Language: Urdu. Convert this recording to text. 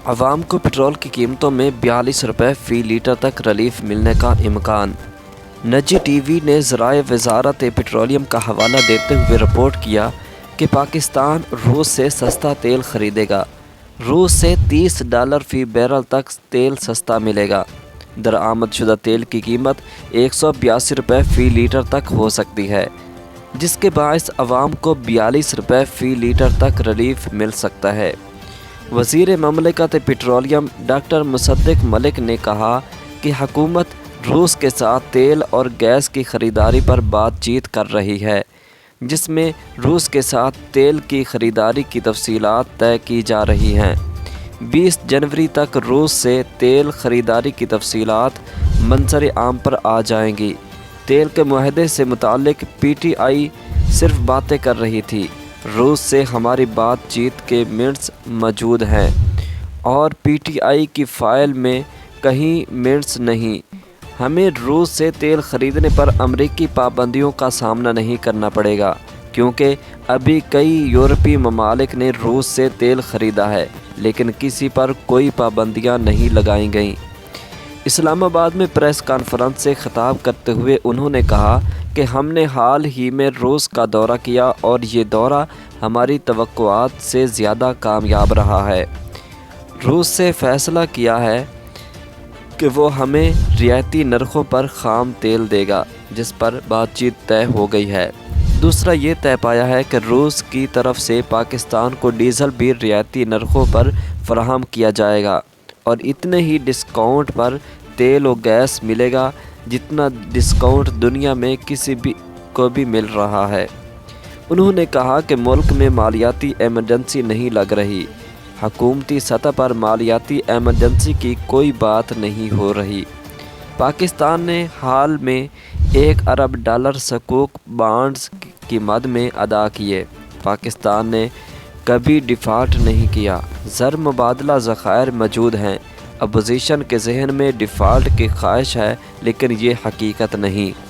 عوام کو پٹرول کی قیمتوں میں 42 روپے فی لیٹر تک ریلیف ملنے کا امکان۔ نجی ٹی وی نے ذرائع وزارت پیٹرولیم کا حوالہ دیتے ہوئے رپورٹ کیا کہ پاکستان روس سے سستا تیل خریدے گا۔ روس سے $30 فی بیرل تک تیل سستا ملے گا۔ درآمد شدہ تیل کی قیمت 182 روپے فی لیٹر تک ہو سکتی ہے، جس کے باعث عوام کو 42 روپے فی لیٹر تک ریلیف مل سکتا ہے۔ وزیر مملکت پیٹرولیم ڈاکٹر مصدق ملک نے کہا کہ حکومت روس کے ساتھ تیل اور گیس کی خریداری پر بات چیت کر رہی ہے، جس میں روس کے ساتھ تیل کی خریداری کی تفصیلات طے کی جا رہی ہیں۔ 20 جنوری تک روس سے تیل خریداری کی تفصیلات منظر عام پر آ جائیں گی۔ تیل کے معاہدے سے متعلق پی ٹی آئی صرف باتیں کر رہی تھی۔ روس سے ہماری بات چیت کے منٹس موجود ہیں اور پی ٹی آئی کی فائل میں کہیں منٹس نہیں۔ ہمیں روس سے تیل خریدنے پر امریکی پابندیوں کا سامنا نہیں کرنا پڑے گا، کیونکہ ابھی کئی یورپی ممالک نے روس سے تیل خریدا ہے لیکن کسی پر کوئی پابندیاں نہیں لگائی گئیں۔ اسلام آباد میں پریس کانفرنس سے خطاب کرتے ہوئے انہوں نے کہا کہ ہم نے حال ہی میں روس کا دورہ کیا اور یہ دورہ ہماری توقعات سے زیادہ کامیاب رہا ہے۔ روس سے فیصلہ کیا ہے کہ وہ ہمیں رعایتی نرخوں پر خام تیل دے گا، جس پر بات چیت طے ہو گئی ہے۔ دوسرا یہ طے پایا ہے کہ روس کی طرف سے پاکستان کو ڈیزل بھی رعایتی نرخوں پر فراہم کیا جائے گا اور اتنے ہی ڈسکاؤنٹ پر تیل و گیس ملے گا جتنا ڈسکاؤنٹ دنیا میں کسی کو بھی مل رہا ہے۔ انہوں نے کہا کہ ملک میں مالیاتی ایمرجنسی نہیں لگ رہی۔ حکومتی سطح پر مالیاتی ایمرجنسی کی کوئی بات نہیں ہو رہی۔ پاکستان نے حال میں $1 ارب صکوک بانڈز کی مد میں ادا کیے۔ پاکستان نے کبھی ڈیفالٹ نہیں کیا۔ زر مبادلہ ذخائر موجود ہیں۔ اپوزیشن کے ذہن میں ڈیفالٹ کی خواہش ہے لیکن یہ حقیقت نہیں۔